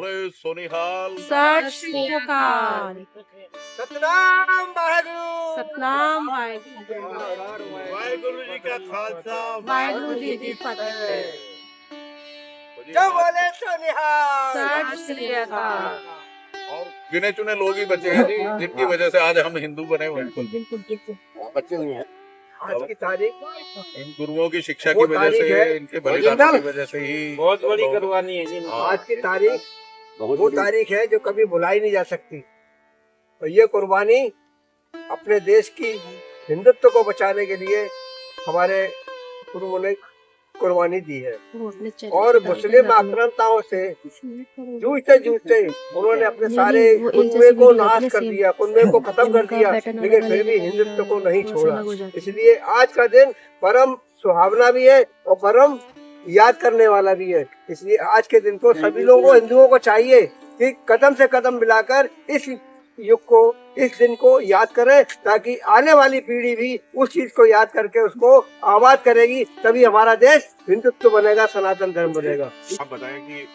बोले सोनिहाल। सत श्री अकाल। सतनाम वाहेगुरु। सतनाम वाहेगुरु। वाहेगुरु जी का खालसा, वाहेगुरु जी की फतेह। जो बोले सोनिहाल। सत श्री अकाल। और गिने चुने लोग ही बचे हैं जी, जिनकी वजह से आज हम हिंदू बने हुए हैं। बिल्कुल बच्चे हुए हैं। आज की तारीख इन गुरुओं की शिक्षा की वो वजह तारीख से, है, इनके बलिदान की वजह से ही बहुत बड़ी कुर्बानी है जी। आज की तारीख वो तारीख है जो कभी भुलाई नहीं जा सकती। तो ये कुर्बानी अपने देश की हिंदुत्व को बचाने के लिए हमारे गुरुओं ने कुर्बानी दी है। और मुस्लिम आक्रांताओं से जूझते जूझते उन्होंने अपने सारे कुनबे को नाश कर दिया, कुनबे को खत्म कर दिया, लेकिन फिर भी हिंदुत्व को नहीं छोड़ा। इसलिए आज का दिन परम सुहावना भी है और परम याद करने वाला भी है। इसलिए आज के दिन को सभी लोगों को, हिंदुओं को चाहिए कि कदम से कदम मिलाकर इस युग को, इस दिन को याद करें, ताकि आने वाली पीढ़ी भी उस चीज को याद करके उसको आबाद करेगी। तभी हमारा देश हिंदुत्व बनेगा, सनातन धर्म बनेगा। आप बताएं कि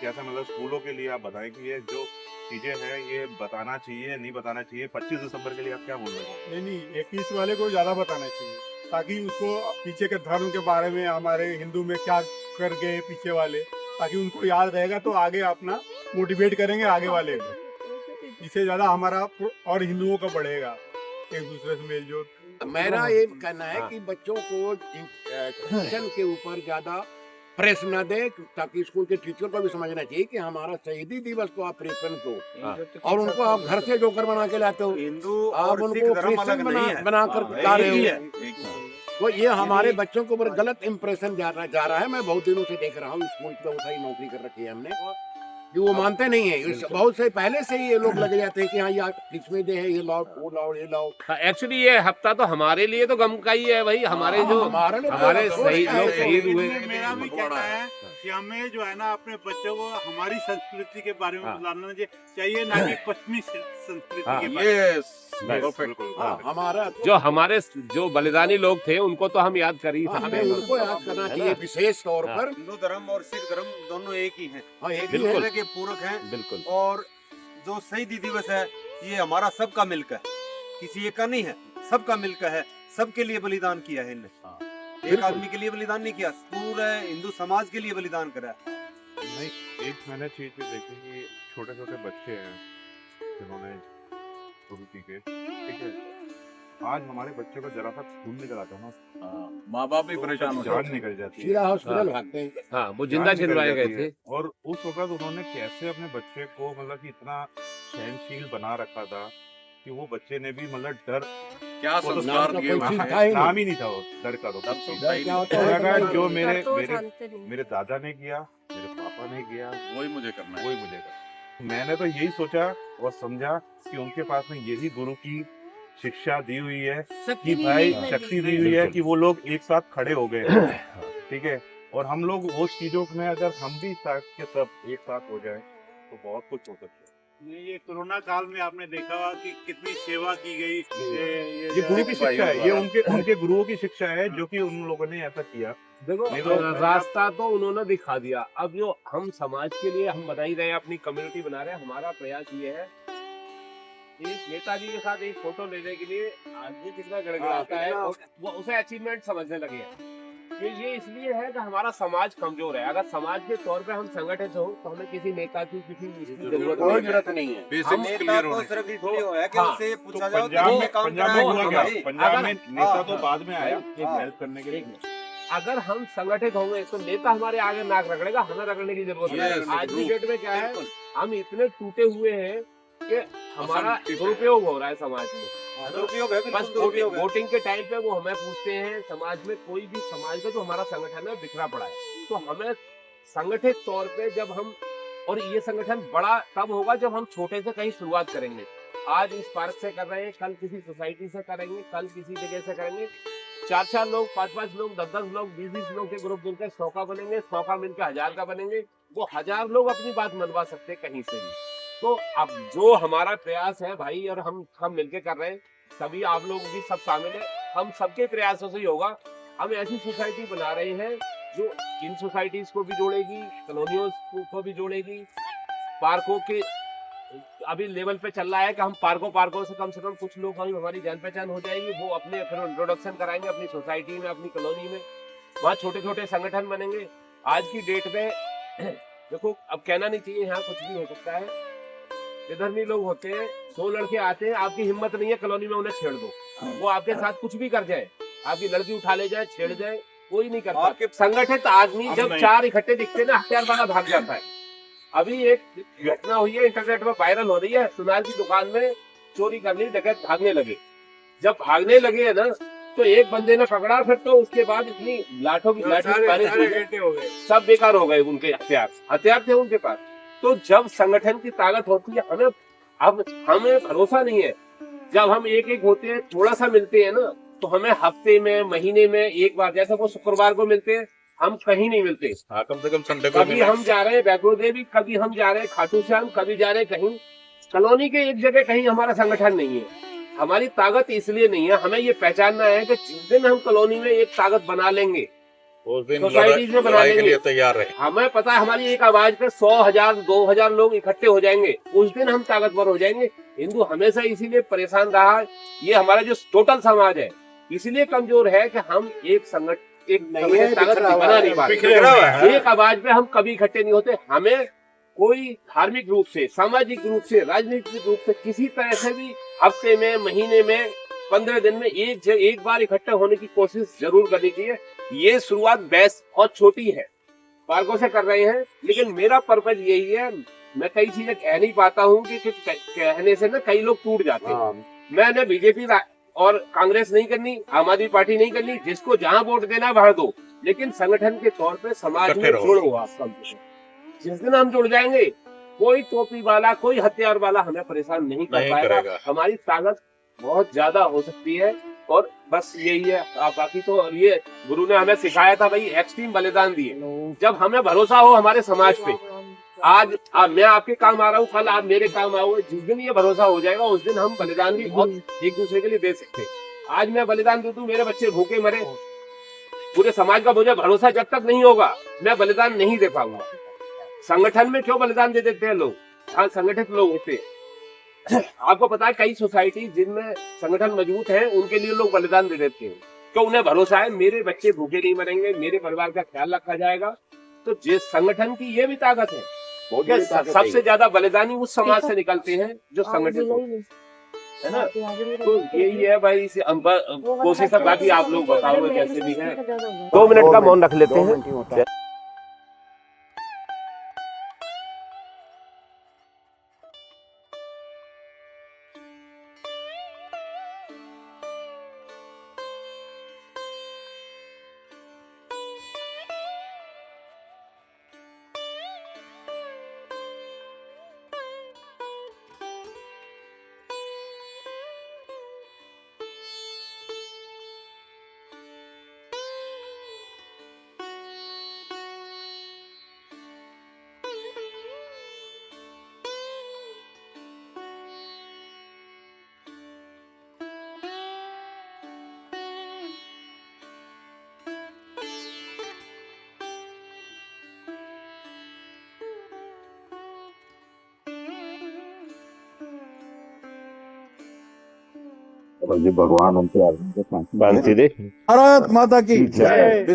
कैसा, मतलब स्कूलों के लिए आप बताएं कि ये जो चीजें हैं ये बताना चाहिए, नहीं बताना चाहिए। 25 दिसंबर के लिए आप क्या बोल रहे हैं? नहीं, 21 वाले को ज्यादा बताना चाहिए, ताकि उसको पीछे के धर्म के बारे में, हमारे हिंदू में क्या कर गए पीछे वाले, ताकि उनको याद रहेगा तो आगे अपना मोटिवेट करेंगे आगे वाले को। इससे ज्यादा हमारा और हिंदुओं का बढ़ेगा एक दूसरे से मेलजोल। मेरा ये कहना है कि बच्चों को क्रिश्चियन के ऊपर ज्यादा प्रेस न दे, ताकि स्कूल के टीचर को भी समझना चाहिए कि हमारा शहीदी दिवस को आप प्रेफरेंस दो, और उनको आप घर से जोकर बना के लाते हो, हिंदू आप और उनको सिख धर्म अलग क्रिश्चियन नहीं है। बना कर ला रहे हो। तो ये हमारे यदि- बच्चों के ऊपर गलत इम्प्रेशन जा रहा है। मैं बहुत दिनों से देख रहा हूँ, स्कूल पे उठाई नौकरी कर रखी है हमने, कि वो मानते नहीं है। बहुत से पहले से ही ये लोग लगे जाते हैं कि हाँ यार किसमें दे है, ये लाओ वो लाओ ये लाओ। एक्चुअली ये हफ्ता तो हमारे लिए तो गम का ही है भाई, हमारे जो हमारे शहीद लोग शहीद हुए। मेरा भी कहना है कि हमें जो है ना अपने बच्चों को हमारी संस्कृति के बारे में बताना चाहिए, ना कि पश्चिमी संस्कृति के बारे में। हमारा जो हमारे जो बलिदानी लोग थे उनको तो हम याद कर ही हमें सकते हैं। उनको याद करना चाहिए विशेष तौर पर। हिंदू धर्म और सिख धर्म दोनों एक ही हैं, हाँ, एक ही एक है। दूसरे के पूरक हैं। बिल्कुल। और जो शहीदी दिवस है ये हमारा सबका मिलकर है, किसी एक का नहीं है, सबका मिलकर है। सबके लिए बलिदान किया है इनने, एक आदमी के लिए बलिदान नहीं किया, पूरे हिंदू समाज के लिए बलिदान करा है। नहीं, एक मैंने चीज भी देखी कि छोटे छोटे बच्चे हैं जिन्होंने शुरू की के, ठीक है, आज हमारे बच्चे को जरा सा खून निकल आता है ना, माँ बाप भी परेशान हो जान निकल जाती है। सीधा हॉस्पिटल भागते हैं। हाँ, वो जिंदा जान निकल छिलवाए गए जाती है। थे। और उस वक्त उन्होंने कैसे अपने बच्चे को, मतलब कि इतना सहनशील बना रखा था कि वो बच्चे ने भी, मतलब डर, क्या वो तो संस्कार नाम दिए का हुए कोई हैं। चीज था ही नहीं। नाम ही नहीं था वो डर का। तो डर तो डर क्या होता है? लगा जो मेरे डर तो मेरे जानते नहीं। मेरे दादा ने किया, मेरे पापा ने किया, वही मुझे करना है। वही मुझे करना। मैंने तो यही सोचा और समझा कि उनके पास में यही गुरु की शिक्षा दी हुई है कि भाई, शक्ति दी हुई है कि वो लोग एक साथ खड़े हो गए, ठीक है। और हम लोग उस चीजों में अगर हम भी साथ के सब एक साथ हो जाए तो बहुत कुछ हो सकता है। ये कोरोना काल में आपने देखा होगा कि कितनी सेवा की गई। ये गुरु की शिक्षा है, ये उनके गुरुओं की शिक्षा है जो कि उन लोगों ने ऐसा किया। देखो, नहीं तो- रास्ता तो उन्होंने दिखा दिया। अब जो हम समाज के लिए हम बना ही रहे हैं, अपनी कम्युनिटी बना रहे हैं, हमारा प्रयास ये है, एक नेताजी के साथ एक फोटो लेने के लिए आदमी कितना गड़गड़ाता है, वो उसे अचीवमेंट समझने लगे हैं। ये इसलिए है कि हमारा समाज कमजोर है। अगर समाज के तौर पे हम संगठित हो तो हमें किसी नेता की, किसी इसकी जरूरत कोई नहीं है। जरूरत नहीं है। बेसिक्स नेता क्लियर को होने सिर्फ इसलिए हो है कि हाँ, उसे तो पूछा जाओ पंजाब में काम पंजाब करा में है हुआ कि क्या? नहीं? पंजाब में नेता हाँ, तो बाद में आया हाँ, हेल्प करने के लिए। अगर हम संगठित होंगे तो नेता हमारे आगे नाक रगड़ेगा, हमें रगड़ने की जरूरत नहीं है। Yes, आज की डेट में क्या है, बिल्कुल। हम इतने टूटे हुए हैं कि हमारा दुरुपयोग हो रहा है समाज में। दुरुपयोग है, बिल्कुल बस दुरुपयोग है। वोटिंग के टाइम पे वो हमें पूछते हैं, समाज में कोई भी समाज में जो हमारा संगठन है बिखरा पड़ा है। तो हमें संगठित तौर पे जब हम, और ये संगठन बड़ा तब होगा जब हम छोटे से कहीं शुरुआत करेंगे। आज इस पार्क से कर रहे हैं, कल किसी सोसाइटी से करेंगे, कल किसी जगह से करेंगे। 4-4 लोग, 5-5 लोग, 10-10 लोग, 20-20 लोग के ग्रुप मिलकर 100 का बनेंगे, 100 का मिलकर 1000 का बनेंगे। वो 1000 लोग अपनी बात मनवा सकते हैं कहीं से भी। तो अब जो हमारा प्रयास है भाई, और हम सब मिलके कर रहे हैं, सभी आप लोग भी सब शामिल है, हम सबके प्रयासों से ही होगा। हम ऐसी सोसाइटी बना रहे हैं जो इन सोसाइटीज को भी जोड़ेगी, कॉलोनियों को भी जोड़ेगी, पार्कों के अभी लेवल पे चल रहा है कि हम पार्कों से कम कुछ लोग हमारी जान पहचान हो जाएगी, वो अपने फिर इंट्रोडक्शन कराएंगे अपनी सोसाइटी में, अपनी कॉलोनी में, वहाँ छोटे छोटे संगठन बनेंगे। आज की डेट में देखो, अब कहना नहीं चाहिए, यहाँ कुछ भी हो सकता है। विधर्मी लोग होते हैं, 100 लड़के आते हैं, आपकी हिम्मत नहीं है कॉलोनी में उन्हें छेड़ दो, वो आपके साथ कुछ भी कर जाए, आपकी लड़की उठा ले जाए, छेड़ जाए, कोई नहीं करता। आपके संगठित आदमी जब 4 इकट्ठे दिखते हैं ना, हथियार वाला भाग जाता है। अभी एक घटना हुई है, इंटरनेट पर वायरल हो रही है, सुनार की दुकान में चोरी करनी, डकैत भागने लगे। जब भागने लगे है ना, तो एक बंदे ने पकड़ा, फिर तो उसके बाद इतनी लाठों की बारिश हो गई, सब बेकार हो गए उनके हथियार थे उनके पास। तो जब संगठन की ताकत होती है, हमें भरोसा नहीं है। जब हम एक होते हैं, थोड़ा सा मिलते हैं ना, तो हमें हफ्ते में, महीने में एक बार, जैसे वो शुक्रवार को मिलते हैं, हम कहीं नहीं मिलते। हाँ, कम से कम संडे को कभी हम जा रहे हैं वैष्णो देवी, कभी हम जा रहे हैं खाटू श्याम, कभी जा रहे हैं कहीं। कॉलोनी के एक जगह कहीं हमारा संगठन नहीं है। हमारी ताकत इसलिए नहीं है, हमें ये पहचानना है कि जिस दिन हम कॉलोनी में एक ताकत बना लेंगे, उस दिन सोसाइटी में बना लड़ाई के लेंगे, लिए तैयार रहे। हमें पता है हमारी एक आवाज पे 100,000 2,000 लोग इकट्ठे हो जाएंगे, उस दिन हम ताकतवर हो जाएंगे। हिंदू हमेशा इसीलिए परेशान रहा, ये हमारा जो टोटल समाज है इसलिए कमजोर है कि हम एक ताकत बना नहीं पाते। एक आवाज पे हम कभी इकट्ठे नहीं होते। हमें कोई धार्मिक रूप से, सामाजिक रूप से, राजनीतिक रूप से किसी तरह से भी हफ्ते में, महीने में, 15 दिन में एक बार इकट्ठे होने की कोशिश जरूर करनी चाहिए। ये शुरुआत बेस्ट बहुत छोटी है, पार्कों से कर रहे हैं, लेकिन मेरा पर्पज यही है। मैं कई चीजें कह नहीं पाता हूँ कि कहने से ना कई लोग टूट जाते हैं। मैंने बीजेपी और कांग्रेस नहीं करनी, आम आदमी पार्टी नहीं करनी, जिसको जहां वोट देना वहां दो, लेकिन संगठन के तौर पे समाज में जुड़ो आप। जिस दिन हम जुड़ जाएंगे, कोई टोपी वाला, कोई हथियार वाला हमें परेशान नहीं कर पाएगा। हमारी ताकत बहुत ज्यादा हो सकती है, और बस यही है। बाकी तो ये गुरु ने हमें सिखाया था भाई, एक्सट्रीम बलिदान दिए। जब हमें भरोसा हो हमारे समाज पे, आज मैं आपके काम आ रहा हूँ, कल आप मेरे काम आओगे, जिस दिन ये भरोसा हो जाएगा उस दिन हम बलिदान भी बहुत एक दूसरे के लिए दे सकते हैं। आज मैं बलिदान दे दूं, मेरे बच्चे भूखे मरे, पूरे समाज का मुझे भरोसा जब तक नहीं होगा मैं बलिदान नहीं दे पाऊंगा। संगठन में क्यों बलिदान दे देते हैं लोग? हाँ, संगठित लोग होते हैं। आपको पता है कई सोसाइटी जिनमें संगठन मजबूत है, उनके लिए लोग बलिदान दे देते हैं, तो उन्हें भरोसा है मेरे बच्चे भूखे नहीं मरेंगे, मेरे परिवार का ख्याल रखा जाएगा। तो जिस संगठन की ये भी ताकत है, सबसे ज्यादा बलिदानी उस समाज से निकलते हैं जो संगठित हो, है ना। तो यही है भाई, कोशिश है। बाकी आप लोग बताओ कैसे भी है। 2 मिनट का मौन रख लेते हैं। भगवान उनके आदमी को भारत माता की जय।